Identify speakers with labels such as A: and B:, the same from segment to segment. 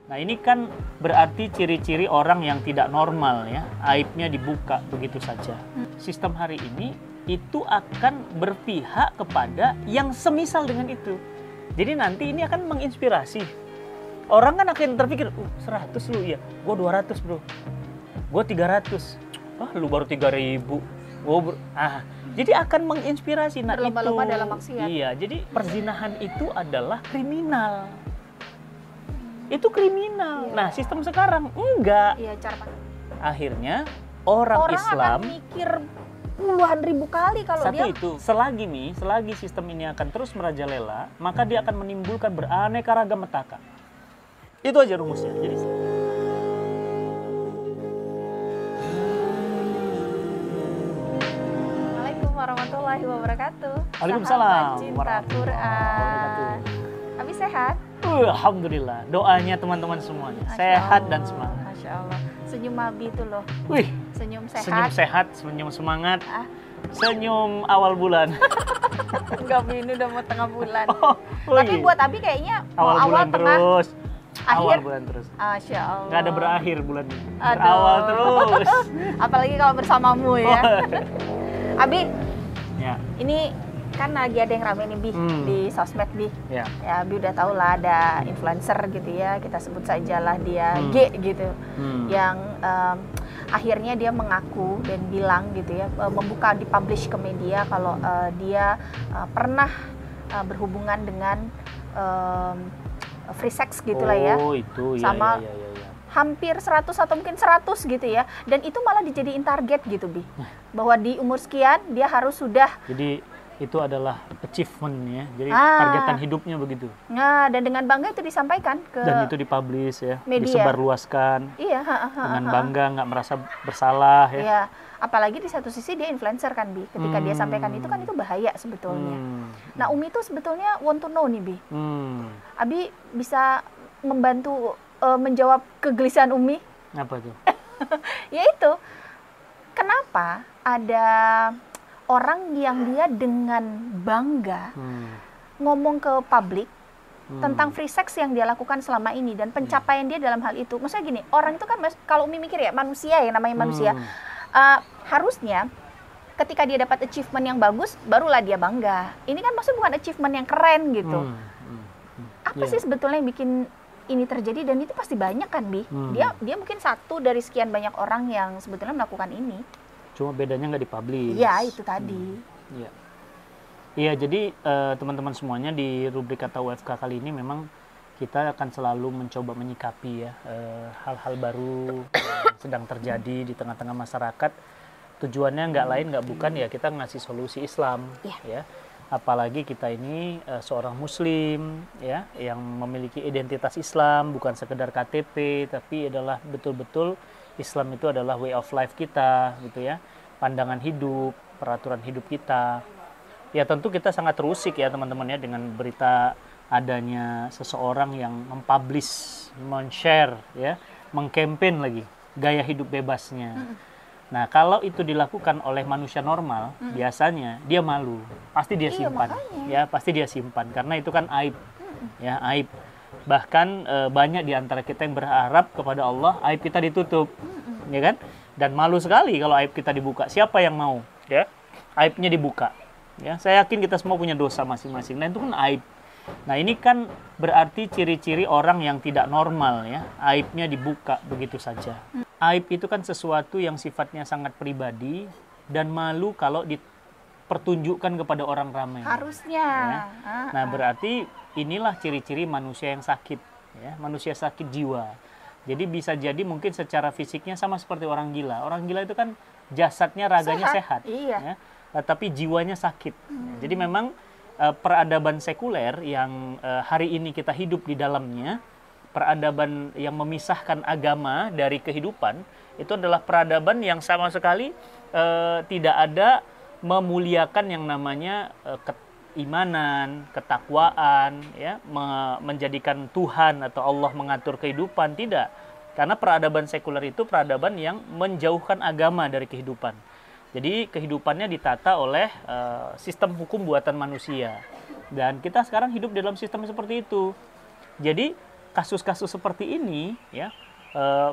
A: Nah ini kan berarti ciri-ciri orang yang tidak normal ya, aibnya dibuka begitu saja. Sistem hari ini itu akan berpihak kepada yang semisal dengan itu. Jadi nanti ini akan menginspirasi. Orang kan akan terpikir, 100 lu ya, gue 200 bro, gue 300, lu baru 3.000, jadi akan menginspirasi. Nah
B: berlomba-lomba
A: itu,
B: dalam maksiat.
A: iya, jadi perzinahan itu adalah kriminal. Itu kriminal.
B: Iya.
A: Nah, sistem sekarang enggak.
B: Iya, cara
A: Akhirnya orang Islam
B: akan mikir puluhan ribu kali kalau
A: satu
B: dia
A: itu, selagi sistem ini akan terus merajalela, maka dia akan menimbulkan beraneka ragam petaka. Itu aja rumusnya. Jadi
B: Assalamualaikum warahmatullahi wabarakatuh.
A: Waalaikumsalam
B: Sahabat cinta
A: warahmatullahi
B: Quran. Abi sehat?
A: Alhamdulillah, doanya teman-teman semuanya
B: Masya
A: sehat
B: Allah,
A: dan semangat.
B: Masya Allah. Senyum Abi itu loh.
A: Wih,
B: Senyum sehat.
A: senyum sehat, senyum semangat,
B: Ah.
A: senyum awal bulan.
B: Enggak, Bi, ini udah mau tengah bulan.
A: Oh
B: Tapi
A: iya.
B: buat Abi kayaknya mau
A: awal bulan
B: tengah,
A: terus.
B: akhir.
A: Awal bulan terus.
B: Masya Allah.
A: Nggak ada berakhir bulan ini.
B: Aduh.
A: Berawal terus.
B: Apalagi kalau bersamamu ya. Abi,
A: Ya,
B: ini kan lagi ada yang rame nih Bi di sosmed Bi.
A: ya.
B: Ya Abi udah tau lah ada influencer gitu ya, kita sebut sajalah dia G gitu. Yang akhirnya dia mengaku dan bilang gitu ya, membuka dipublish ke media kalau dia pernah berhubungan dengan free sex gitulah ya.
A: Oh, itu ya.
B: Sama
A: ya.
B: hampir 100 atau mungkin 100 gitu ya. Dan itu malah dijadiin target gitu Bi. Bahwa di umur sekian dia harus sudah.
A: Jadi itu adalah achievement ya. Jadi targetan hidupnya begitu.
B: Nah, dan dengan bangga itu disampaikan ke
A: Dan itu dipublish ya,
B: media.
A: Disebarluaskan.
B: Iya,
A: Dengan bangga, nggak merasa bersalah ya.
B: Iya, apalagi di satu sisi dia influencer kan Bi. Ketika dia sampaikan itu kan itu bahaya sebetulnya. Nah, Umi itu sebetulnya want to know nih Bi. Abi bisa membantu menjawab kegelisahan Umi.
A: Apa tuh?
B: Yaitu kenapa ada orang yang dia dengan bangga ngomong ke publik tentang free sex yang dia lakukan selama ini dan pencapaian dia dalam hal itu. Maksudnya gini, orang itu kan kalau Umi mikir ya, manusia ya, namanya manusia. Harusnya ketika dia dapat achievement yang bagus, barulah dia bangga. Ini kan maksudnya bukan achievement yang keren gitu. Apa sih sebetulnya yang bikin ini terjadi, dan itu pasti banyak kan Bi? Dia mungkin satu dari sekian banyak orang yang sebetulnya melakukan ini.
A: Cuma bedanya nggak dipublish.
B: Iya, itu tadi.
A: Iya. Iya, jadi teman-teman semuanya di rubrik kata UFK kali ini memang kita akan selalu mencoba menyikapi ya hal-hal baru yang sedang terjadi di tengah-tengah masyarakat. Tujuannya nggak lain nggak bukan ya kita ngasih solusi Islam, ya. Apalagi kita ini seorang Muslim ya yang memiliki identitas Islam, bukan sekedar KTP, tapi adalah betul-betul Islam itu adalah way of life kita, gitu ya, pandangan hidup, peraturan hidup kita. Ya tentu kita sangat terusik ya teman-teman ya dengan berita adanya seseorang yang mempublish, men-share ya, mengkampen lagi gaya hidup bebasnya. Nah kalau itu dilakukan oleh manusia normal, biasanya dia malu, pasti dia simpan, ya pasti dia simpan karena itu kan aib, ya aib. Bahkan banyak di antara kita yang berharap kepada Allah aib kita ditutup, ya kan? Dan malu sekali kalau aib kita dibuka. Siapa yang mau, ya? Aibnya dibuka. Ya, saya yakin kita semua punya dosa masing-masing. Nah itu kan aib. Nah ini kan berarti ciri-ciri orang yang tidak normal ya. Aibnya dibuka begitu saja. Aib itu kan sesuatu yang sifatnya sangat pribadi dan malu kalau dipertunjukkan kepada orang ramai.
B: Harusnya.
A: Ya. Nah berarti inilah ciri-ciri manusia yang sakit, ya, manusia sakit jiwa. Jadi bisa jadi mungkin secara fisiknya sama seperti orang gila. Orang gila itu kan jasadnya, raganya sehat,
B: iya.
A: ya, tapi jiwanya sakit. Jadi memang peradaban sekuler yang hari ini kita hidup di dalamnya, peradaban yang memisahkan agama dari kehidupan, itu adalah peradaban yang sama sekali tidak ada memuliakan yang namanya keimanan, ketakwaan, ya, menjadikan Tuhan atau Allah mengatur kehidupan, tidak. Karena peradaban sekuler itu peradaban yang menjauhkan agama dari kehidupan. Jadi kehidupannya ditata oleh sistem hukum buatan manusia. Dan kita sekarang hidup dalam sistem seperti itu. Jadi kasus-kasus seperti ini, ya,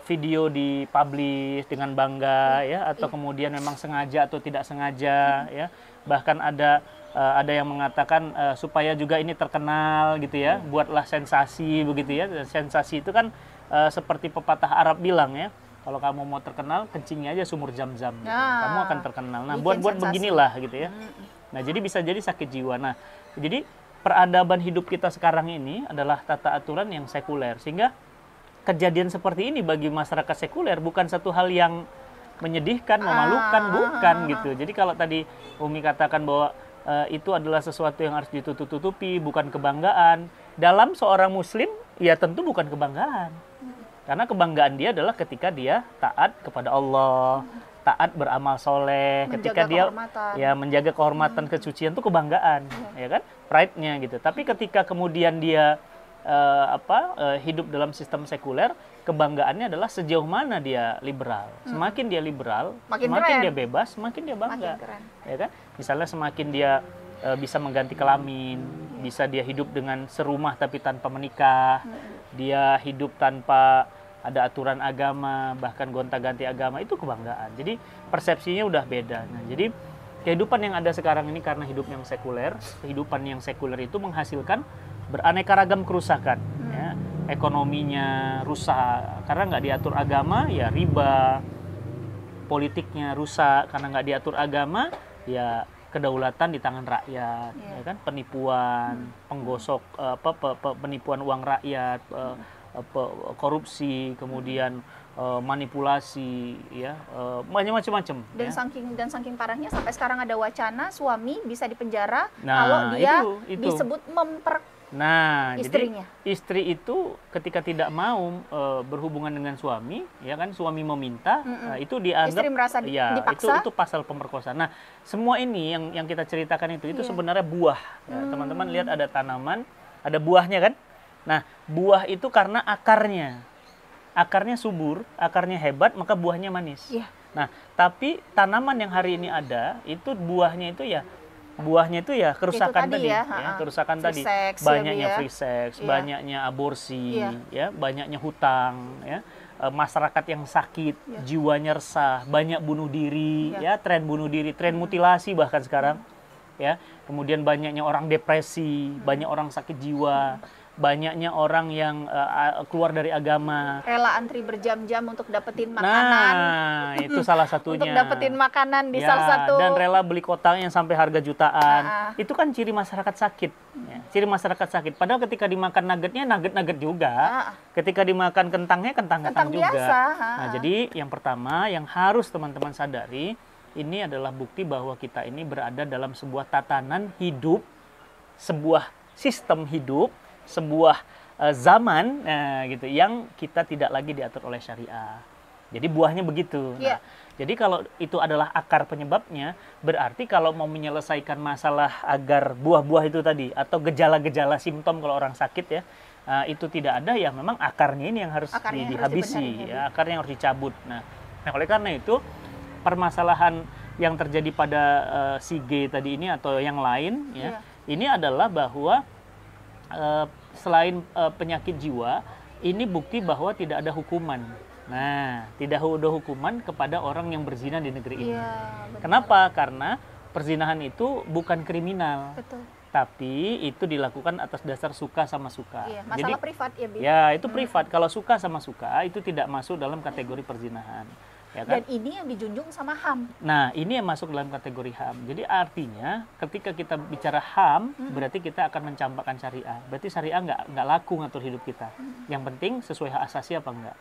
A: video dipublish dengan bangga, ya, atau kemudian memang sengaja atau tidak sengaja, ya, bahkan ada yang mengatakan supaya juga ini terkenal, gitu ya, buatlah sensasi, begitu ya. Sensasi itu kan seperti pepatah Arab bilang, ya, kalau kamu mau terkenal, kencingi aja sumur Zam-Zam, gitu. Kamu akan terkenal. Nah, buat beginilah, gitu ya. Nah, jadi bisa jadi sakit jiwa. Nah, jadi peradaban hidup kita sekarang ini adalah tata aturan yang sekuler, sehingga kejadian seperti ini bagi masyarakat sekuler bukan satu hal yang menyedihkan, memalukan, bukan gitu. Jadi kalau tadi Umi katakan bahwa itu adalah sesuatu yang harus ditutup-tutupi, bukan kebanggaan. Dalam seorang muslim, ya tentu bukan kebanggaan. Karena kebanggaan dia adalah ketika dia taat kepada Allah, taat beramal soleh, ketika dia ya menjaga kehormatan, kesucian, itu kebanggaan, ya kan? Pride-nya gitu. Tapi ketika kemudian dia hidup dalam sistem sekuler, kebanggaannya adalah sejauh mana dia liberal. Semakin dia liberal, semakin dia bebas, semakin dia bangga, ya kan? Misalnya semakin dia bisa mengganti kelamin, bisa dia hidup dengan serumah tapi tanpa menikah, dia hidup tanpa ada aturan agama, bahkan gonta-ganti agama, itu kebanggaan. Jadi persepsinya udah beda. Nah, jadi kehidupan yang ada sekarang ini karena hidup yang sekuler, kehidupan yang sekuler itu menghasilkan beraneka ragam kerusakan, ya. Ekonominya rusak karena nggak diatur agama, ya riba. Politiknya rusak karena nggak diatur agama, ya kedaulatan di tangan rakyat, ya kan? Penipuan, penggosok, penipuan uang rakyat, korupsi, kemudian manipulasi, ya, macam-macam.
B: Dan saking parahnya sampai sekarang ada wacana suami bisa dipenjara kalau dia disebut istrinya.
A: Jadi istri itu ketika tidak mau berhubungan dengan suami, ya kan, suami meminta, itu dianggap
B: istri merasa dipaksa.
A: Itu pasal pemerkosaan. Nah, semua ini yang kita ceritakan itu sebenarnya buah. Ya, teman-teman lihat ada tanaman, ada buahnya kan? Nah, buah itu karena akarnya subur, akarnya hebat, maka buahnya manis. Nah, tapi tanaman yang hari ini ada, itu buahnya itu ya kerusakan tadi, kerusakan tadi, banyaknya free sex, banyaknya aborsi, ya, banyaknya hutang, ya, masyarakat yang sakit, jiwanya resah, banyak bunuh diri, ya, tren bunuh diri, tren mutilasi bahkan sekarang, ya, kemudian banyaknya orang depresi, banyak orang sakit jiwa, banyaknya orang yang keluar dari agama,
B: rela antri berjam-jam untuk dapetin makanan.
A: Nah, itu salah satunya.
B: Untuk dapetin makanan di salah satu.
A: Dan rela beli kotak yang sampai harga jutaan. Itu kan ciri masyarakat sakit. Ya, ciri masyarakat sakit. Padahal ketika dimakan nuggetnya, nugget juga. Ketika dimakan kentangnya, kentang juga.
B: Biasa.
A: Nah, jadi yang pertama yang harus teman-teman sadari, ini adalah bukti bahwa kita ini berada dalam sebuah tatanan hidup, sebuah sistem hidup, sebuah zaman gitu yang kita tidak lagi diatur oleh syariah. Jadi buahnya begitu. Nah, jadi kalau itu adalah akar penyebabnya, berarti kalau mau menyelesaikan masalah agar buah-buah itu tadi atau gejala-gejala simptom kalau orang sakit, ya, itu tidak ada, ya memang akarnya ini yang harus dihabisi, ya, akarnya yang harus dicabut. Nah, oleh karena itu permasalahan yang terjadi pada si G tadi ini atau yang lain, ya, ini adalah bahwa selain penyakit jiwa, ini bukti bahwa tidak ada hukuman. Nah, tidak ada hukuman kepada orang yang berzina di negeri ini. Kenapa? Karena perzinahan itu bukan kriminal.
B: Betul.
A: Tapi itu dilakukan atas dasar suka sama suka.
B: Masalah jadi, privat ya, Bi?
A: Ya, itu privat. Kalau suka sama suka, itu tidak masuk dalam kategori perzinahan. Ya kan?
B: Dan ini yang dijunjung sama HAM.
A: Nah, ini yang masuk dalam kategori HAM. Jadi artinya ketika kita bicara HAM, berarti kita akan mencampakkan syariah. Berarti syariah nggak laku ngatur hidup kita. Yang penting sesuai hak asasi apa enggak.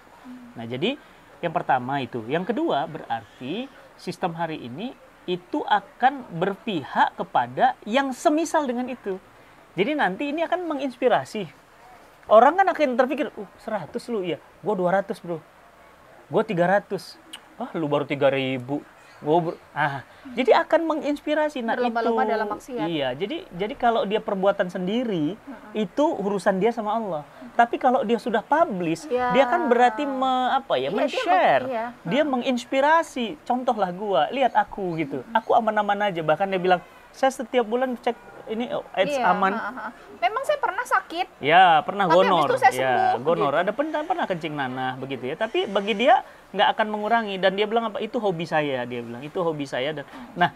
A: Nah, jadi yang pertama itu. Yang kedua berarti sistem hari ini itu akan berpihak kepada yang semisal dengan itu. Jadi nanti ini akan menginspirasi. Orang kan akan terpikir, 100 lu, ya, gue 200 bro. Gue 300. Lu baru 3.000. Jadi akan menginspirasi. Nah,
B: berlomba-lomba
A: itu
B: dalam maksiat.
A: Iya, jadi kalau dia perbuatan sendiri, itu urusan dia sama Allah. Tapi kalau dia sudah publish, dia kan berarti men-share. Dia menginspirasi. Contohlah gua, lihat aku gitu. Aku aman-aman aja. Bahkan dia bilang, saya setiap bulan cek ini AIDS aman.
B: Memang saya pernah sakit.
A: Ya, pernah
B: tapi
A: gonor.
B: habis itu saya
A: Ya,
B: sembuh,
A: gonor.
B: gitu.
A: Ada pernah kencing nanah begitu ya. Tapi bagi dia nggak akan mengurangi, dan dia bilang apa? Itu hobi saya, dia bilang. Itu hobi saya. Dan nah,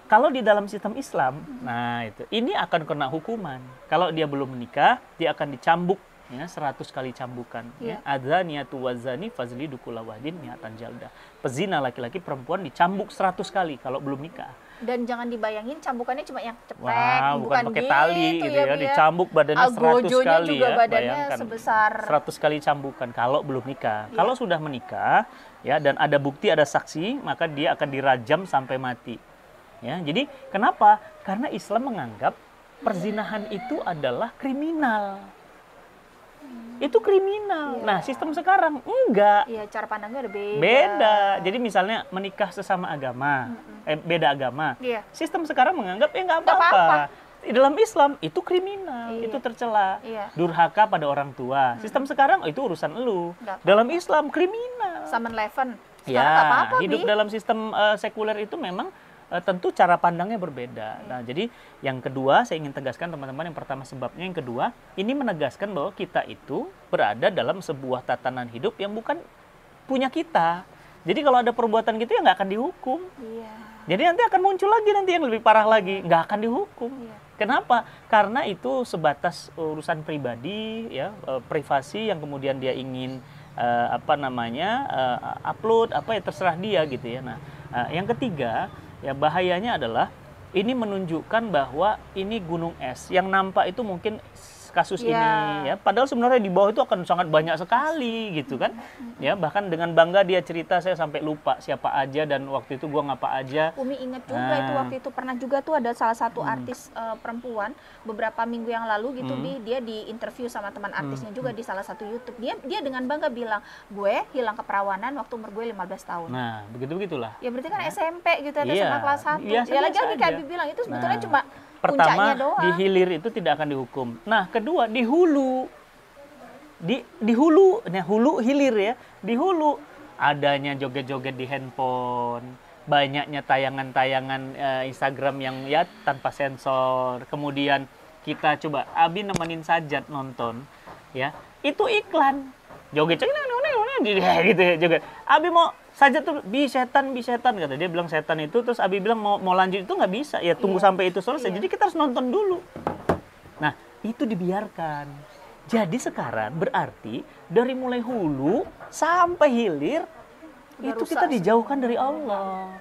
A: kalau di dalam sistem Islam, nah itu, ini akan kena hukuman. Kalau dia belum menikah, dia akan dicambuk, ya, 100 kali cambukan. Ya. Adzaniyatu wazani fazlidu kulla wahdin mi'atan jaldah. Pezina laki-laki perempuan dicambuk 100 kali kalau belum nikah.
B: Dan jangan dibayangin cambukannya cuma yang ceplek,
A: Wah, bukan pakai
B: gitu
A: tali gitu ya, dicambuk badannya 100
B: Algojonya
A: kali
B: juga
A: ya.
B: badannya
A: Bayangkan,
B: sebesar
A: 100 kali cambukan kalau belum nikah. Kalau sudah menikah, ya, dan ada bukti, ada saksi, maka dia akan dirajam sampai mati. Ya, jadi kenapa? Karena Islam menganggap perzinahan itu adalah kriminal. Itu kriminal. Nah, sistem sekarang enggak.
B: Iya, cara pandangnya udah beda.
A: Beda. Jadi misalnya menikah sesama agama, beda agama.
B: Iya.
A: Sistem sekarang menganggap ya nggak
B: Nggak
A: apa-apa.
B: apa-apa.
A: Di dalam Islam itu kriminal,
B: Iya.
A: itu tercela.
B: Iya.
A: Durhaka pada orang tua. Sistem sekarang itu urusan elu.
B: Nggak apa-apa.
A: Dalam Islam kriminal.
B: Summon Eleven. Sekarang
A: Ya,
B: nggak apa-apa,
A: hidup
B: Bi.
A: dalam sistem sekuler itu memang tentu cara pandangnya berbeda. Nah, jadi yang kedua saya ingin tegaskan teman-teman, yang pertama sebabnya, yang kedua ini menegaskan bahwa kita itu berada dalam sebuah tatanan hidup yang bukan punya kita. Jadi kalau ada perbuatan gitu ya nggak akan dihukum.
B: Iya.
A: Jadi nanti akan muncul lagi nanti yang lebih parah lagi, nggak akan dihukum.
B: Iya.
A: Kenapa? Karena itu sebatas urusan pribadi, ya, privasi yang kemudian dia ingin upload apa ya, terserah dia gitu ya. Nah, yang ketiga ya, bahayanya adalah ini menunjukkan bahwa ini gunung es yang nampak itu mungkin kasus ini ya, padahal sebenarnya di bawah itu akan sangat banyak sekali gitu kan ya. Bahkan dengan bangga dia cerita, saya sampai lupa siapa aja dan waktu itu gua ngapa aja.
B: Umi ingat juga itu waktu itu pernah juga tuh ada salah satu artis perempuan beberapa minggu yang lalu gitu, dia di interview sama teman artisnya juga di salah satu YouTube. Dia dengan bangga bilang, gue hilang keperawanan waktu umur gue 15 tahun.
A: Nah, begitulah.
B: Ya berarti kan SMP gitu, ada SMA kelas 1.
A: Biasa
B: Ya lagi kayak
A: aja.
B: Abi bilang itu sebetulnya cuma
A: pertama
B: doang.
A: di hilir itu tidak akan dihukum. Nah, kedua di hulu. Di hulu, nah hulu hilir ya. Di hulu adanya joget-joget di handphone, banyaknya tayangan-tayangan Instagram yang ya tanpa sensor. Kemudian kita coba Abi nemenin Sajat nonton ya. Itu iklan. Joget-joget gitu ya, joget. Abi mau Sajat tuh bi setan kata dia, bilang setan itu, terus Abi bilang mau lanjut itu nggak bisa ya, tunggu sampai itu selesai. Jadi kita harus nonton dulu. Nah, itu dibiarkan. Jadi sekarang berarti dari mulai hulu sampai hilir itu kita dijauhkan dari Allah.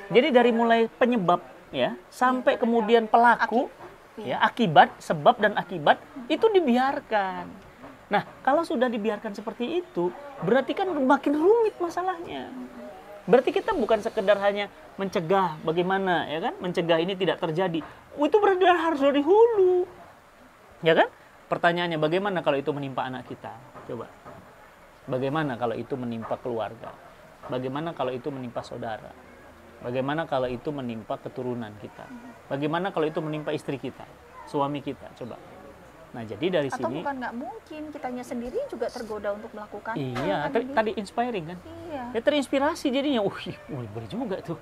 A: Jadi dari mulai penyebab ya sampai kemudian pelaku ya, akibat, sebab dan akibat itu dibiarkan. Nah, kalau sudah dibiarkan seperti itu, berarti kan makin rumit masalahnya. Berarti kita bukan sekedar hanya mencegah bagaimana, ya kan? Mencegah ini tidak terjadi. Itu berarti harus dari hulu. Ya kan? Pertanyaannya, bagaimana kalau itu menimpa anak kita? Coba. Bagaimana kalau itu menimpa keluarga? Bagaimana kalau itu menimpa saudara? Bagaimana kalau itu menimpa keturunan kita? Bagaimana kalau itu menimpa istri kita, suami kita? Coba. Nah, jadi dari
B: atau
A: sini,
B: bukan nggak mungkin, kitanya sendiri juga tergoda untuk melakukan.
A: iya, tadi inspiring kan?
B: Iya.
A: Ya terinspirasi jadinya. Boleh juga tuh.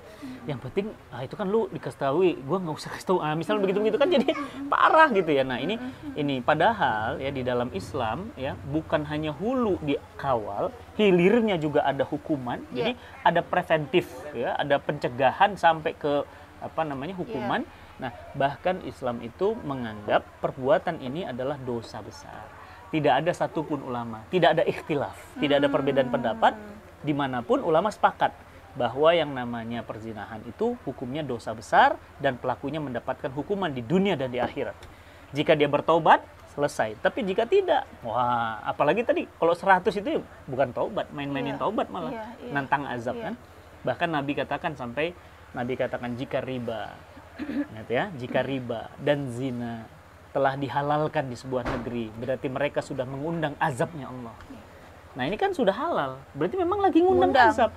A: Yang penting itu kan lu dikasih tahu, gua nggak usah kasih tahu. Misalnya begitu kan jadi parah gitu ya. Nah, ini padahal ya di dalam Islam ya bukan hanya hulu dikawal, hilirnya juga ada hukuman. Jadi ada preventif ya, ada pencegahan sampai ke hukuman. Nah, bahkan Islam itu menganggap perbuatan ini adalah dosa besar. Tidak ada satupun ulama, tidak ada ikhtilaf, tidak ada perbedaan pendapat, dimanapun ulama sepakat bahwa yang namanya perzinahan itu hukumnya dosa besar dan pelakunya mendapatkan hukuman di dunia dan di akhirat. Jika dia bertobat, selesai. Tapi jika tidak, wah, apalagi tadi kalau 100 itu bukan taubat, main-mainin taubat malah, nantang azab kan. Bahkan Nabi katakan jika riba, ya, jika riba dan zina telah dihalalkan di sebuah negeri, berarti mereka sudah mengundang azabnya Allah. Nah, ini kan sudah halal, berarti memang lagi ngundang azab.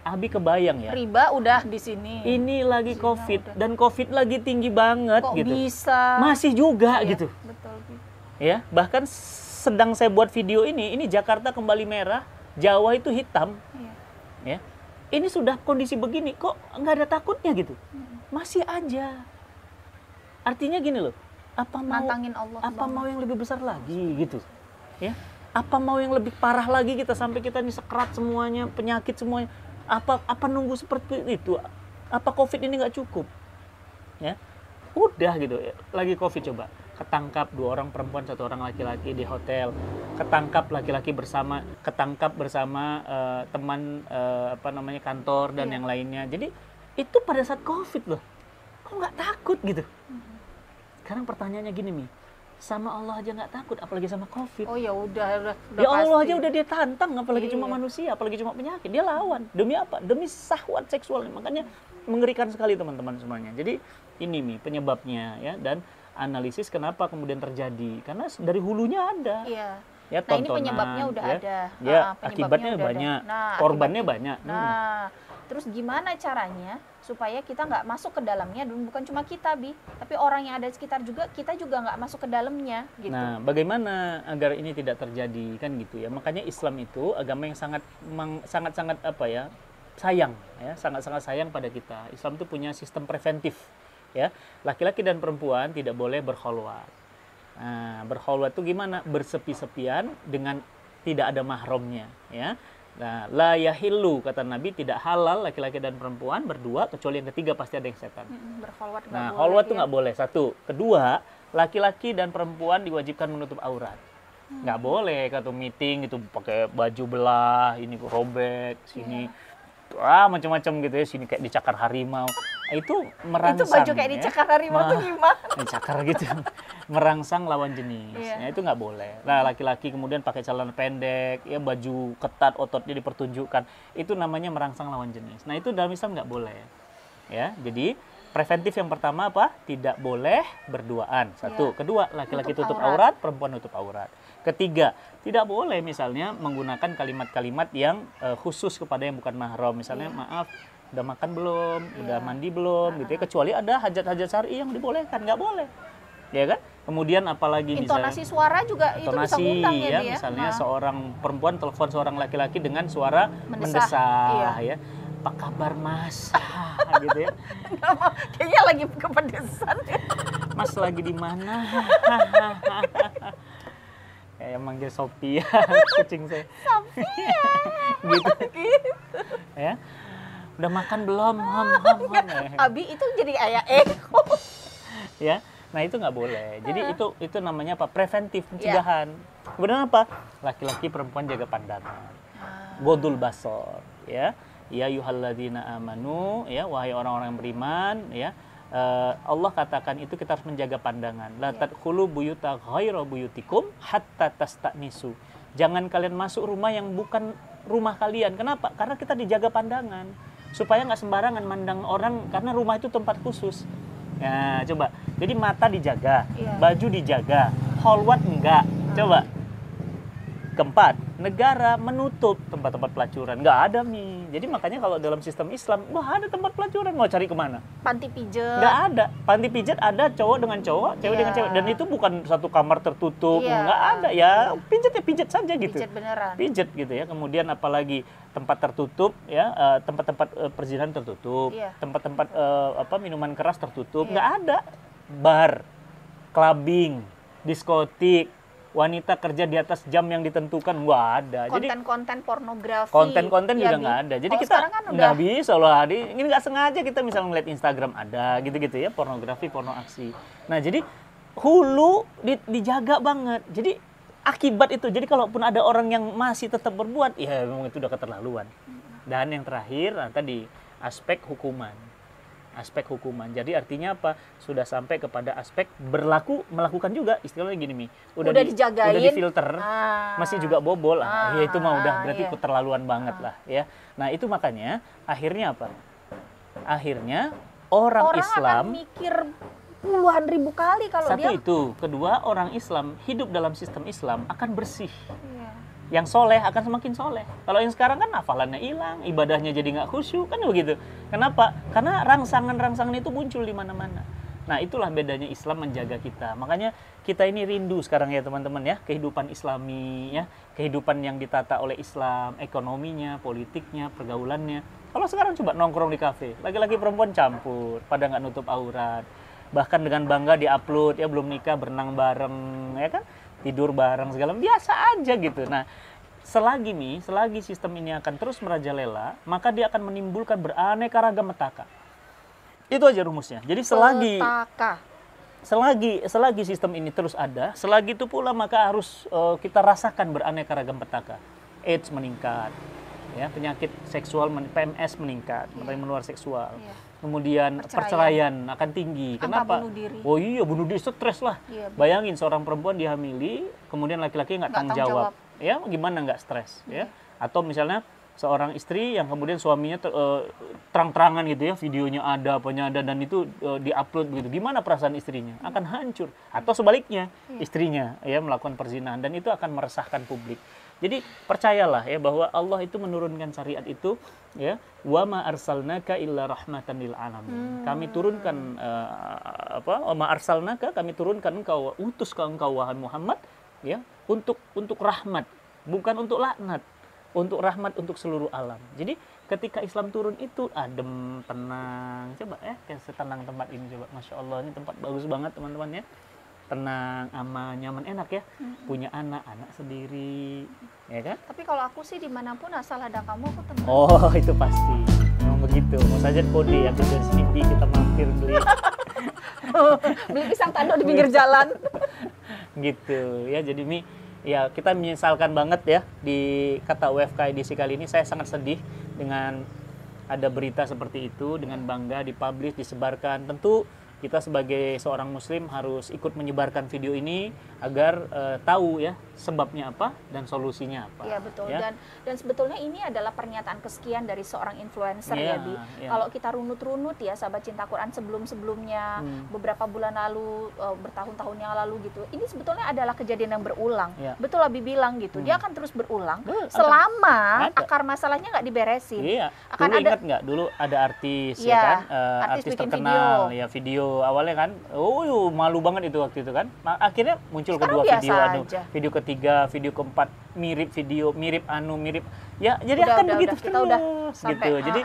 A: Abi kebayang ya.
B: Riba udah di sini.
A: Ini lagi COVID dan COVID lagi tinggi banget.
B: Kok
A: gitu.
B: Bisa?
A: Masih juga gitu.
B: Betul.
A: Ya, bahkan sedang saya buat video ini Jakarta kembali merah, Jawa itu hitam. Ya. Ini sudah kondisi begini, kok nggak ada takutnya gitu? Masih aja. Artinya gini loh,
B: Nantangin Allah
A: apa
B: banget.
A: mau yang lebih besar lagi gitu, ya? Apa mau yang lebih parah lagi kita sampai kita ini sekerat semuanya, penyakit semuanya? Apa nunggu seperti itu? Apa COVID ini nggak cukup? Ya, udah gitu. Lagi COVID coba, ketangkap 2 orang perempuan 1 orang laki-laki di hotel, ketangkap bersama teman kantor dan
B: Iya.
A: yang lainnya. Jadi itu pada saat COVID loh, kok nggak takut gitu? Sekarang pertanyaannya gini Mi, sama Allah aja nggak takut, apalagi sama COVID.
B: Oh ya udah
A: Ya Allah
B: pasti.
A: aja udah dia tantang, apalagi cuma
B: Iya.
A: manusia, apalagi cuma penyakit. Dia lawan. Demi apa? Demi syahwat seksual. Makanya mengerikan sekali teman-teman semuanya. Jadi ini Mi penyebabnya ya, dan analisis kenapa kemudian terjadi. Karena dari hulunya ada.
B: Iya.
A: Ya,
B: Nah ini
A: tontonan,
B: penyebabnya udah
A: ya.
B: ada.
A: Ya,
B: Penyebabnya
A: akibatnya
B: udah ada.
A: banyak.
B: Nah,
A: Korbannya
B: akibatnya-
A: banyak.
B: Nah, terus gimana caranya supaya kita nggak masuk ke dalamnya, dan bukan cuma kita Bi, tapi orang yang ada di sekitar juga, kita juga nggak masuk ke dalamnya gitu.
A: Nah, bagaimana agar ini tidak terjadi kan gitu ya. Makanya Islam itu agama yang sangat-sangat sayang ya, sangat-sangat sayang pada kita. Islam itu punya sistem preventif ya. Laki-laki dan perempuan tidak boleh berkholwat. Nah, berkholwat itu gimana? Bersepi-sepian dengan tidak ada mahramnya ya. Nah, la yahillu kata Nabi, tidak halal laki-laki dan perempuan berdua kecuali yang ketiga pasti ada yang setan.
B: Berkholwat nggak
A: Nah,
B: boleh,
A: kholwat tuh
B: ya.
A: nggak boleh. 1. Kedua, laki-laki dan perempuan diwajibkan menutup aurat. Nggak boleh kata meeting itu pakai baju belah, ini robek, sini macam-macam gitu ya, sini kayak dicakar harimau. Itu merangsang.
B: Itu baju kayak dicakar harimau tuh gimana?
A: Dicakar gitu. Merangsang lawan jenis.
B: Iya.
A: Nah, itu nggak boleh. Nah, laki-laki kemudian pakai celana pendek, ya baju ketat, ototnya dipertunjukkan. Itu namanya merangsang lawan jenis. Nah, itu dalam Islam nggak boleh. Ya, jadi preventif yang pertama apa? Tidak boleh berduaan. 1.
B: Iya.
A: Kedua, laki-laki
B: Tutup
A: tutup
B: aurat.
A: aurat, perempuan tutup aurat. Ketiga, tidak boleh misalnya menggunakan kalimat-kalimat yang khusus kepada yang bukan mahram. Misalnya, maaf, udah makan belum, udah mandi belum, gitu ya. Kecuali ada hajat-hajat syar'i yang dibolehkan, nggak boleh, ya kan? Kemudian apalagi
B: Intonasi suara juga itu bisa
A: intonasi
B: ngundang ya,
A: ya,
B: Bi, ya.
A: misalnya
B: Nah,
A: seorang perempuan telepon seorang laki-laki dengan suara
B: Mendesah,
A: mendesah,
B: iya.
A: ya. Apa kabar Mas? Gitu ya.
B: kayaknya lagi kepedesan.
A: Mas lagi di mana? Kayak manggil Sophia, kucing saya.
B: Sophia.
A: Gitu. Ya. Udah makan belum? Ham.
B: Abi itu jadi kayak
A: Ya. Nah, itu nggak boleh. Jadi itu namanya apa? Preventif,
B: Iya.
A: pencegahan. Kemudian apa? Laki-laki perempuan jaga pandangan. Godul basor, ya. Ya ayyuhalladzina amanu, ya, wahai orang-orang yang beriman, ya. Allah katakan itu kita harus menjaga pandangan. La tadkhulu buyuta ghaira buyutikum hatta tastanisu. Jangan kalian masuk rumah yang bukan rumah kalian. Kenapa? Karena kita dijaga pandangan. Supaya nggak sembarangan mandang orang, karena rumah itu tempat khusus. Nah, coba. Jadi mata dijaga,
B: Iya.
A: baju dijaga, kholwat enggak. Coba. Keempat, negara menutup tempat-tempat pelacuran. Nggak ada nih. Jadi makanya kalau dalam sistem Islam, wah ada tempat pelacuran, mau cari kemana?
B: panti pijat.
A: Nggak ada. Panti pijat ada cowok dengan cowok, cewek
B: Iya.
A: dengan cewek. Dan itu bukan satu kamar tertutup.
B: Iya.
A: Nggak ada. Ya pijat ya pijat saja gitu.
B: Pijat beneran.
A: Pijat gitu ya. Kemudian apalagi tempat tertutup ya, tempat-tempat perzinahan tertutup,
B: Iya.
A: tempat-tempat minuman keras tertutup.
B: Iya.
A: Nggak ada. Bar, clubbing, diskotik, wanita kerja di atas jam yang ditentukan, nggak ada. Jadi
B: Konten-konten pornografi.
A: konten-konten
B: Ya,
A: juga
B: Bi.
A: nggak ada. Jadi
B: Kalau
A: kita
B: sekarang kan udah
A: nggak bisa loh. Ini nggak sengaja kita misalnya ngeliat Instagram ada gitu-gitu ya, pornografi, porno aksi. Nah, jadi hulu dijaga banget. Jadi akibat itu. Jadi kalaupun ada orang yang masih tetap berbuat, ya memang itu udah keterlaluan. Dan yang terakhir tadi aspek hukuman. Aspek hukuman. Jadi artinya apa? Sudah sampai kepada aspek melakukan juga, istilahnya gini Mi.
B: Udah dijagain.
A: Udah difilter.
B: Ah.
A: Masih juga bobol. Ya itu mah udah berarti
B: iya.
A: keterlaluan banget lah ya. Nah, itu makanya akhirnya apa? Akhirnya orang Islam
B: akan mikir puluhan ribu kali kalau
A: satu
B: dia.
A: itu, kedua orang Islam hidup dalam sistem Islam akan bersih.
B: Iya.
A: Yang soleh akan semakin soleh. Kalau yang sekarang kan hafalannya hilang, ibadahnya jadi nggak khusyuk, kan begitu. Kenapa? Karena rangsangan-rangsangan itu muncul di mana-mana. Nah, itulah bedanya Islam menjaga kita. Makanya kita ini rindu sekarang ya teman-teman ya, kehidupan Islami ya, kehidupan yang ditata oleh Islam, ekonominya, politiknya, pergaulannya. Kalau sekarang coba nongkrong di kafe, laki-laki perempuan campur, pada nggak nutup aurat. bahkan dengan bangga diupload ya, belum nikah berenang bareng ya kan, tidur bareng segala biasa aja gitu. Nah, selagi sistem ini akan terus merajalela, maka dia akan menimbulkan beraneka ragam petaka. Itu aja rumusnya. Jadi selagi sistem ini terus ada, selagi itu pula maka harus kita rasakan beraneka ragam petaka. AIDS meningkat, ya, penyakit seksual PMS meningkat, menular seksual. Kemudian perceraian akan tinggi. Kenapa?
B: Bunuh diri.
A: Oh iya, bunuh diri, stres lah. Bayangin seorang perempuan dihamili, kemudian laki-laki nggak tanggung jawab. Ya, gimana nggak stres? Ya. Atau misalnya seorang istri yang kemudian suaminya terang-terangan gitu ya, videonya ada, apanya ada, dan itu diupload begitu. Gimana perasaan istrinya? Akan hancur. Atau sebaliknya, istrinya ya melakukan perzinahan, dan itu akan meresahkan publik. Jadi percayalah ya bahwa Allah itu menurunkan syariat itu ya, wa ma arsalnaka illa rahmatan lil alamin. Kami turunkan wa ma arsalnaka, kami turunkan engkau, utus ke engkau wahai Muhammad ya, untuk rahmat, bukan untuk laknat. Untuk rahmat untuk seluruh alam. Jadi ketika Islam turun itu adem, tenang. Coba ya, kayak setenang tempat ini coba. Masya Allah, ini tempat bagus banget teman-teman ya. Tenang, aman, nyaman, enak ya. Punya anak sendiri, ya kan?
B: Tapi kalau aku sih dimanapun asal ada kamu, aku tenang.
A: Oh, itu pasti. Memang begitu. Mau saja kode yang dari sini kita mampir beli.
B: Beli pisang tanduk di pinggir jalan.
A: Gitu ya. Jadi ya, kita menyesalkan banget ya di Kata UFK edisi kali ini. Saya sangat sedih dengan ada berita seperti itu, dengan bangga dipublish, disebarkan. Tentu kita sebagai seorang muslim harus ikut menyebarkan video ini agar tahu ya sebabnya apa dan solusinya apa.
B: Iya betul.
A: Ya?
B: Dan sebetulnya ini adalah pernyataan kesekian dari seorang influencer ya, Bi. Kalau kita runut-runut ya, sahabat cinta Quran sebelum-sebelumnya, beberapa bulan lalu, bertahun-tahun yang lalu gitu. Ini sebetulnya adalah kejadian yang berulang. Betul Abi bilang gitu. Dia akan terus berulang selama akar masalahnya nggak diberesin.
A: Iya.
B: Akan
A: dulu ingat nggak? Dulu ada artis ya kan, artis terkenal video. Ya video awalnya kan, malu banget itu waktu itu kan. Akhirnya muncul kedua video, video ketiga, video keempat, mirip ya, jadi akan begitu terus gitu. Jadi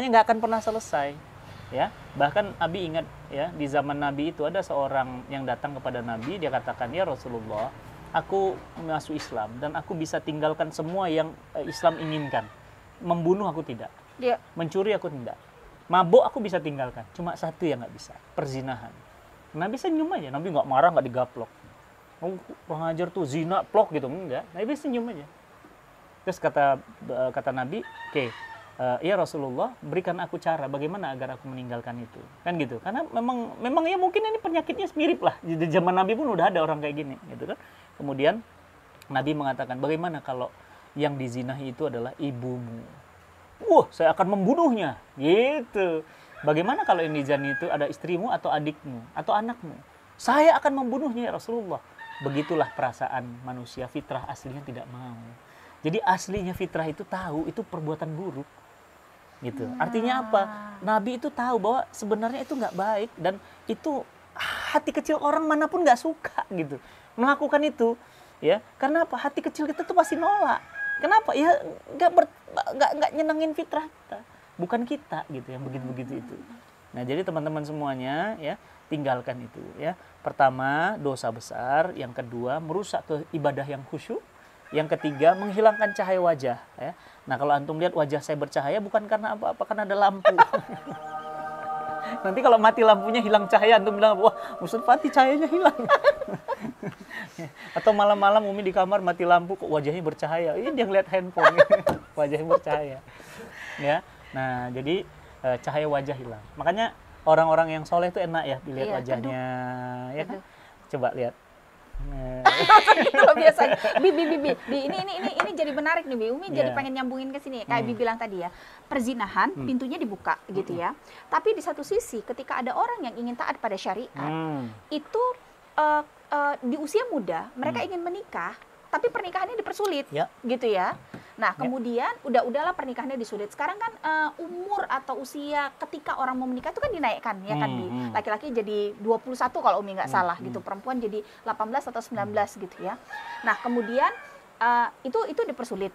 A: nggak akan pernah selesai ya. Bahkan Abi ingat ya, di zaman Nabi itu ada seorang yang datang kepada Nabi, dia katakan, ya Rasulullah, aku masuk Islam dan aku bisa tinggalkan semua yang Islam inginkan. Membunuh aku tidak, mencuri aku tidak, mabuk aku bisa tinggalkan, cuma satu yang nggak bisa, perzinahan. Nabi senyum aja, Nabi nggak marah, nggak digaplok. Kurang ajar tuh, zina, plok gitu, enggak. Nabi senyum aja. Terus kata Nabi, oke, ya Rasulullah, berikan aku cara bagaimana agar aku meninggalkan itu, kan gitu. Karena memang ya mungkin ini penyakitnya mirip lah. Di zaman Nabi pun udah ada orang kayak gini, gitu kan. Kemudian Nabi mengatakan, bagaimana kalau yang dizinahi itu adalah ibumu? Wah, saya akan membunuhnya, gitu. Bagaimana kalau yang dizina itu ada istrimu atau adikmu atau anakmu? Saya akan membunuhnya ya Rasulullah. Begitulah perasaan manusia, fitrah aslinya tidak mau. Jadi aslinya fitrah itu tahu itu perbuatan buruk, gitu. Artinya apa? Nabi itu tahu bahwa sebenarnya itu nggak baik, dan itu hati kecil orang manapun nggak suka gitu melakukan itu, ya. Karena apa? Hati kecil kita tuh pasti nolak. Kenapa? Ya nggak nyenengin fitrah kita, bukan kita gitu yang begitu-begitu itu. Nah, jadi teman-teman semuanya ya, tinggalkan itu ya. Pertama, dosa besar. Yang kedua, merusak ibadah yang khusyuk. Yang ketiga, menghilangkan cahaya wajah ya. Nah, kalau antum lihat wajah saya bercahaya bukan karena apa-apa, karena ada lampu. Nanti kalau mati lampunya hilang cahaya, antum bilang, wah Ustaz Fatih cahayanya hilang. Atau malam-malam Umi di kamar mati lampu kok wajahnya bercahaya. Ini dia ngeliat handphone, wajahnya bercahaya. Ya. Nah, jadi cahaya wajah hilang. Makanya orang-orang yang soleh itu enak ya dilihat wajahnya, ya kan? Coba lihat.
B: Gitu loh biasanya. Bi, ini jadi menarik nih, Bi. Umi jadi pengen nyambungin ke sini. Kayak Bi bilang tadi ya, perzinahan pintunya dibuka gitu ya. Tapi di satu sisi ketika ada orang yang ingin taat pada syariat, itu di usia muda mereka ingin menikah, tapi pernikahannya dipersulit, gitu ya. Nah, kemudian udahlah pernikahannya disulit. Sekarang kan umur atau usia ketika orang mau menikah itu kan dinaikkan, ya kan, Bi. Laki-laki jadi 21 kalau Umi nggak salah gitu. Perempuan jadi 18 atau 19 gitu ya. Nah, kemudian itu dipersulit.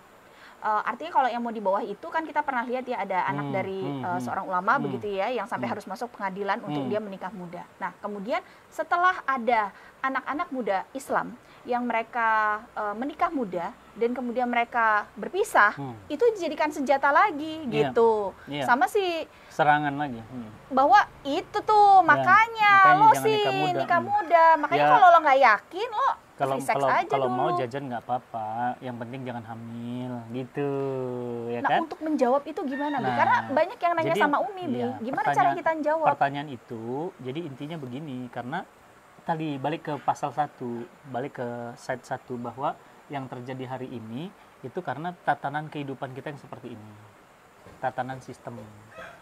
B: artinya kalau yang mau di bawah itu kan kita pernah lihat ya ada anak dari seorang ulama begitu ya yang sampai harus masuk pengadilan untuk dia menikah muda. Nah kemudian setelah ada anak-anak muda Islam yang mereka menikah muda dan kemudian mereka berpisah, itu dijadikan senjata lagi gitu. Sama si
A: serangan lagi.
B: Bahwa itu tuh makanya lo sih nikah muda. Makanya kalau lo nggak yakin lo
A: kalau mau jajan nggak apa-apa, yang penting jangan hamil gitu ya kan.
B: Nah untuk menjawab itu gimana Bi? Karena banyak yang nanya sama Umi Bi, gimana cara kita jawab
A: pertanyaan itu? Jadi intinya begini, karena tadi balik ke pasal 1, balik ke slide 1, bahwa yang terjadi hari ini itu karena tatanan kehidupan kita yang seperti ini, tatanan sistem.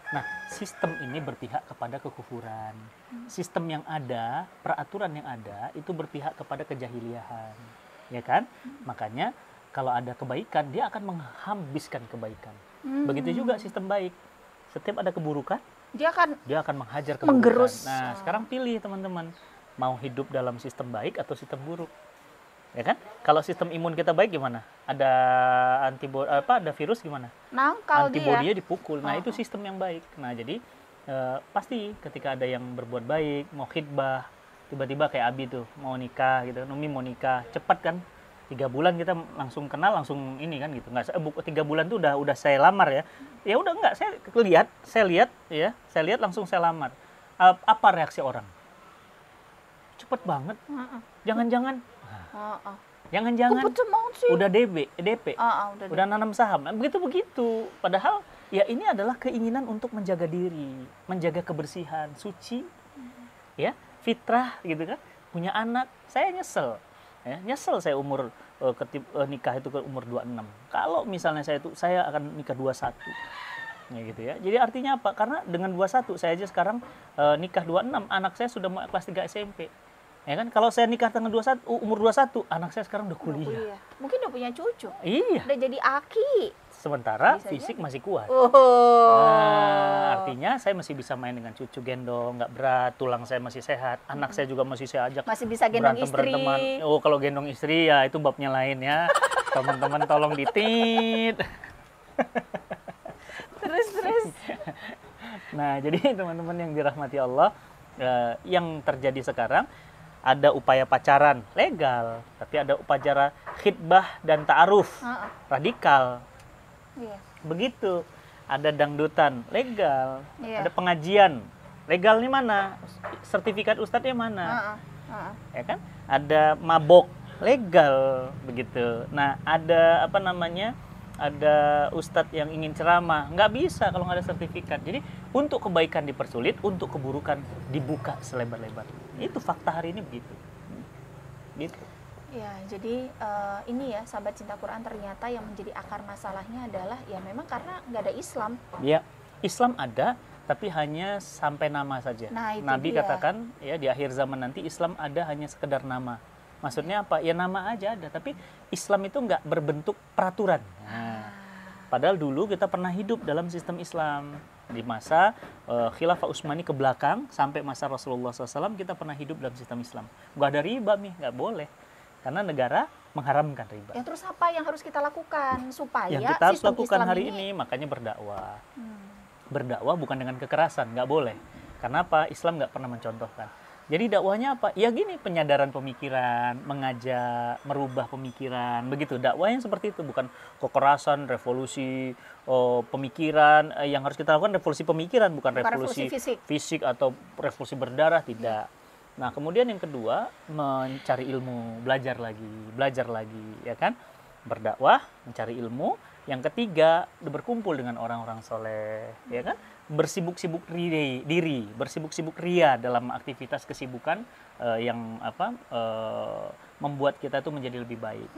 A: Nah, sistem ini berpihak kepada kekufuran. Sistem yang ada, peraturan yang ada, itu berpihak kepada kejahiliahan. Ya kan? Makanya, kalau ada kebaikan, dia akan menghabiskan kebaikan. Begitu juga sistem baik. Setiap ada keburukan, dia akan menghajar keburukan.
B: Menggerus.
A: Nah, sekarang pilih teman-teman. Mau hidup dalam sistem baik atau sistem buruk. Ya kan? Kalau sistem imun kita baik gimana? Ada antibody ada virus gimana?
B: Nangkal
A: antibodinya dipukul. Nah, itu sistem yang baik. Nah, jadi pasti ketika ada yang berbuat baik, mau khidbah, tiba-tiba kayak Abi tuh mau nikah gitu, Numi mau nikah, cepat kan? 3 bulan kita langsung kenal, langsung ini kan gitu. Nggak 3 bulan tuh udah saya lamar ya. Ya udah enggak, saya lihat langsung saya lamar. Apa reaksi orang? Cepet banget. Jangan-jangan udah DP, udah nanam saham, begitu. Padahal ya ini adalah keinginan untuk menjaga diri, menjaga kebersihan, suci, ya fitrah gitu kan. Punya anak, saya nyesel saya umur nikah itu ke umur 26. Kalau misalnya saya akan nikah 21, ya gitu ya. Jadi artinya apa? Karena dengan 21 saya aja sekarang nikah 26, anak saya sudah mau kelas 3 SMP. Ya kan, kalau saya nikah tanggal umur 21, anak saya sekarang udah kuliah.
B: Mungkin udah punya cucu.
A: Iya.
B: Udah jadi aki.
A: Sementara fisik masih kuat. Artinya saya masih bisa main dengan cucu, gendong, nggak berat, tulang saya masih sehat, anak saya juga masih saya ajak.
B: Masih bisa gendong istri.
A: Oh, kalau gendong istri ya itu babnya lain ya. Teman-teman tolong ditit.
B: Terus.
A: Nah, jadi teman-teman yang dirahmati Allah, yang terjadi sekarang, ada upaya pacaran legal, tapi ada upacara khidbah dan ta'aruf radikal. Begitu. Ada dangdutan legal, ada pengajian legal nih mana? Sertifikat ustadznya mana? Ya kan? Ada mabok legal begitu. Nah, ada ada ustadz yang ingin ceramah, nggak bisa kalau nggak ada sertifikat. Jadi untuk kebaikan dipersulit, untuk keburukan dibuka selebar-lebar. Itu fakta hari ini begitu. Gitu.
B: Ya, jadi ini ya sahabat cinta Quran, ternyata yang menjadi akar masalahnya adalah ya memang karena nggak ada Islam.
A: Ya, Islam ada, tapi hanya sampai nama saja.
B: Nah,
A: Nabi katakan ya di akhir zaman nanti Islam ada hanya sekedar nama. Maksudnya apa? Ya nama aja ada, tapi Islam itu nggak berbentuk peraturan. Nah, padahal dulu kita pernah hidup dalam sistem Islam. Di masa Khilafah Utsmani ke belakang, sampai masa Rasulullah SAW, kita pernah hidup dalam sistem Islam. Nggak ada riba nih, nggak boleh. Karena negara mengharamkan riba.
B: Ya terus apa yang harus kita lakukan supaya
A: yang kita harus lakukan hari ini, makanya berdakwah. Berdakwah bukan dengan kekerasan, nggak boleh. Karena apa? Islam nggak pernah mencontohkan. Jadi dakwahnya apa? Ya gini, penyadaran pemikiran, mengajak, merubah pemikiran, begitu. Dakwahnya seperti itu, bukan kekerasan, revolusi pemikiran. Yang harus kita lakukan revolusi pemikiran, bukan revolusi fisik atau revolusi berdarah, tidak. Nah, kemudian yang kedua, mencari ilmu, belajar lagi, ya kan? Berdakwah, mencari ilmu. Yang ketiga, berkumpul dengan orang-orang soleh, ya kan? Bersibuk-sibuk diri, bersibuk-sibuk ria dalam aktivitas kesibukan yang membuat kita itu menjadi lebih baik.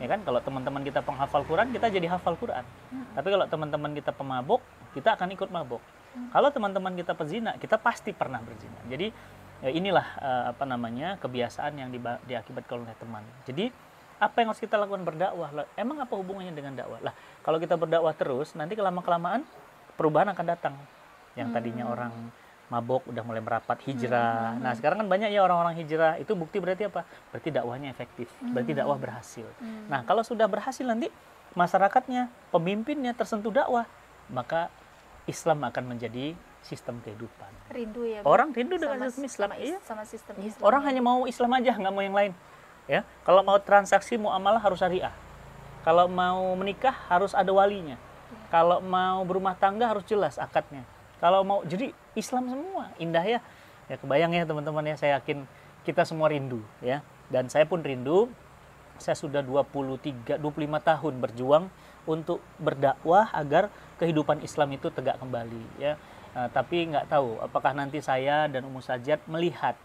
A: Ya kan, kalau teman-teman kita penghafal Quran, kita jadi hafal Quran. Tapi kalau teman-teman kita pemabok, kita akan ikut mabok. Kalau teman-teman kita pezina, kita pasti pernah berzina. Jadi inilah kebiasaan yang diakibatkan oleh teman. Jadi apa yang harus kita lakukan? Berdakwah. Emang apa hubungannya dengan dakwah? Lah, kalau kita berdakwah terus, nanti kelamaan perubahan akan datang. Yang tadinya orang mabok udah mulai merapat, hijrah. Nah, sekarang kan banyak ya orang-orang hijrah. Itu bukti berarti apa? Berarti dakwahnya efektif. Berarti dakwah berhasil. Nah, kalau sudah berhasil nanti masyarakatnya, pemimpinnya tersentuh dakwah, maka Islam akan menjadi sistem kehidupan.
B: Rindu ya.
A: Orang rindu dengan sistem Islam. Iya.
B: Sama sistem Islam.
A: Orang hanya mau Islam aja, nggak mau yang lain. Ya, kalau mau transaksi muamalah harus syariah. Kalau mau menikah harus ada walinya. Kalau mau berumah tangga harus jelas akadnya. Kalau mau, jadi Islam semua indah ya. Ya kebayang ya teman-teman ya, saya yakin kita semua rindu ya. Dan saya pun rindu. Saya sudah 25 tahun berjuang untuk berdakwah agar kehidupan Islam itu tegak kembali ya. Tapi nggak tahu apakah nanti saya dan Ummu Sajat melihat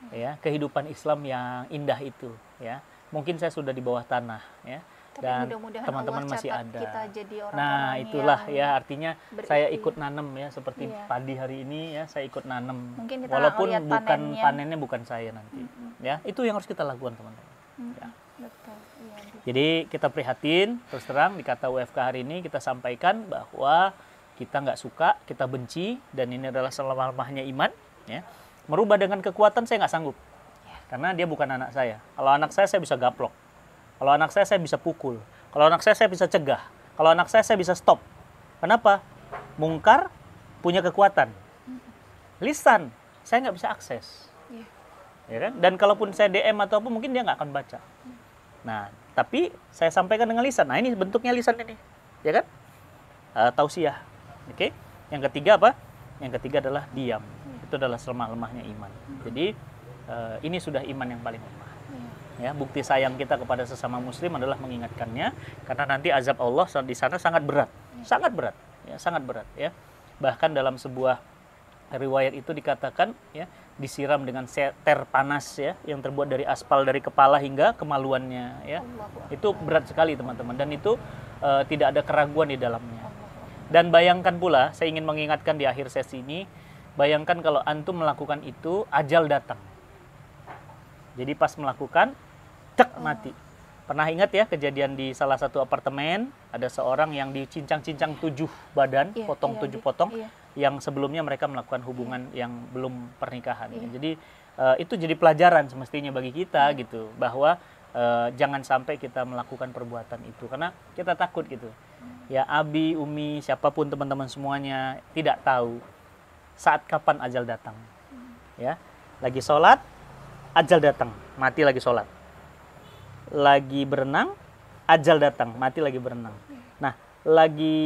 A: ya kehidupan Islam yang indah itu ya. Mungkin saya sudah di bawah tanah ya.
B: Tapi
A: Dan
B: mudah-mudahan
A: teman-teman
B: Allah
A: masih
B: catat
A: ada.
B: kita jadi orang-orang
A: Nah, itulah
B: yang
A: ya artinya
B: berikhtiar.
A: saya ikut nanam ya seperti
B: Iya.
A: padi hari ini ya, saya ikut nanam.
B: Mungkin kita
A: Walaupun
B: lihat
A: bukan
B: panennya.
A: panennya bukan saya nanti. Ya, itu yang harus kita lakukan teman-teman. Ya.
B: Betul. Iya, Bu.
A: Jadi kita prihatin, terus terang di kata UFK hari ini kita sampaikan bahwa kita nggak suka, kita benci, dan ini adalah selemah-lemahnya iman. Ya. Merubah dengan kekuatan saya nggak sanggup, karena dia bukan anak saya. Kalau anak saya bisa gaplok. Kalau anak saya bisa pukul. Kalau anak saya bisa cegah. Kalau anak saya bisa stop. Kenapa? Mungkar punya kekuatan. Lisan, saya nggak bisa akses.
B: Iya.
A: Ya kan? Dan kalaupun saya DM atau apa, mungkin dia nggak akan baca. Nah, tapi saya sampaikan dengan lisan. Nah, ini bentuknya lisan ini. Ya kan? Tausiah. Oke? Yang ketiga apa? Yang ketiga adalah diam. Itu adalah selemah-lemahnya iman. Jadi, ini sudah iman yang paling lemah. Ya, bukti sayang kita kepada sesama muslim adalah mengingatkannya, karena nanti azab Allah di sana sangat berat. Sangat berat, ya, sangat berat ya. Bahkan dalam sebuah riwayat itu dikatakan ya, disiram dengan seter panas ya, yang terbuat dari aspal dari kepala hingga kemaluannya ya. Itu berat sekali teman-teman, dan itu tidak ada keraguan di dalamnya. Dan bayangkan pula, saya ingin mengingatkan di akhir sesi ini, bayangkan kalau antum melakukan itu, ajal datang. Jadi pas melakukan, cek mati. Pernah ingat ya kejadian di salah satu apartemen, ada seorang yang dicincang-cincang 7 badan, potong 7 potong, yang sebelumnya mereka melakukan hubungan yang belum pernikahan. Ya. Jadi itu jadi pelajaran semestinya bagi kita gitu, bahwa jangan sampai kita melakukan perbuatan itu, karena kita takut gitu. Ya abi, umi, siapapun teman-teman semuanya tidak tahu saat kapan ajal datang. Ya, lagi sholat, ajal datang, mati lagi sholat. Lagi berenang, ajal datang, mati lagi berenang. Nah, lagi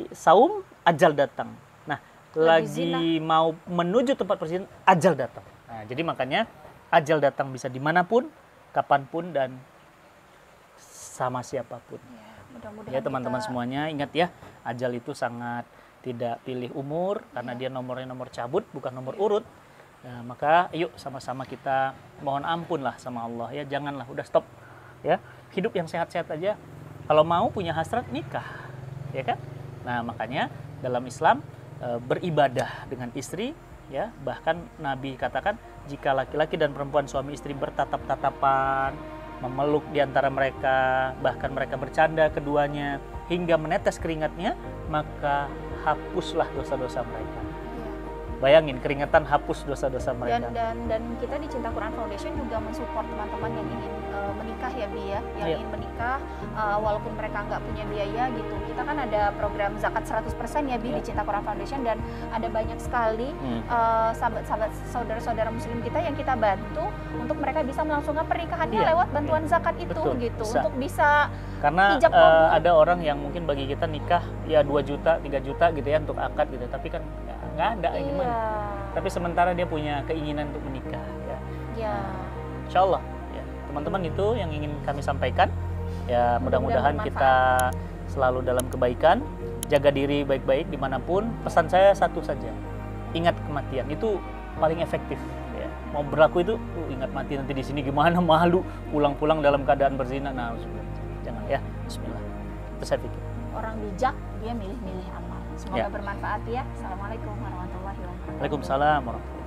A: saum, ajal datang. Nah, lagi mau menuju tempat persinggahan, ajal datang. Nah, jadi makanya ajal datang bisa dimanapun, kapanpun, dan sama siapapun. Ya teman-teman semuanya, ingat ya, ajal itu sangat tidak pilih umur, karena dia nomornya nomor cabut, bukan nomor urut. Nah, maka yuk sama-sama kita mohon ampun lah sama Allah ya, janganlah, udah stop ya, hidup yang sehat-sehat aja. Kalau mau punya hasrat, nikah ya kan. Nah makanya dalam Islam beribadah dengan istri ya, bahkan Nabi katakan jika laki-laki dan perempuan suami istri bertatap-tatapan, memeluk di antara mereka, bahkan mereka bercanda keduanya hingga menetes keringatnya, maka hapuslah dosa-dosa mereka. Bayangin, keringetan hapus dosa-dosa mereka.
B: Dan kita di Cinta Quran Foundation juga mensupport teman-teman yang ingin menikah ya Bi ya, yang ingin menikah walaupun mereka nggak punya biaya gitu. Kita kan ada program zakat 100% ya Bi di Cinta Quran Foundation, dan ada banyak sekali sahabat-sahabat saudara-saudara muslim kita yang kita bantu untuk mereka bisa melangsungkan pernikahannya lewat bantuan zakat itu. Betul, gitu. Bisa. Untuk bisa
A: karena ada orang yang mungkin bagi kita nikah ya 2 juta, 3 juta gitu ya untuk akad gitu, tapi kan nggak ada gimana. Tapi sementara dia punya keinginan untuk menikah ya. Insya Allah ya, teman-teman itu yang ingin kami sampaikan ya. Mudah-mudahan kita selalu dalam kebaikan, jaga diri baik-baik dimanapun. Pesan saya satu saja, ingat kematian itu paling efektif ya. Mau berlaku itu ingat mati, nanti di sini gimana, malu pulang-pulang dalam keadaan berzina. Nah jangan ya. Bismillah, itu saya pikir.
B: Orang bijak dia milih-milih amal. Semoga bermanfaat ya. Assalamualaikum warahmatullahi wabarakatuh.
A: Waalaikumsalam warahmatullahi wabarakatuh.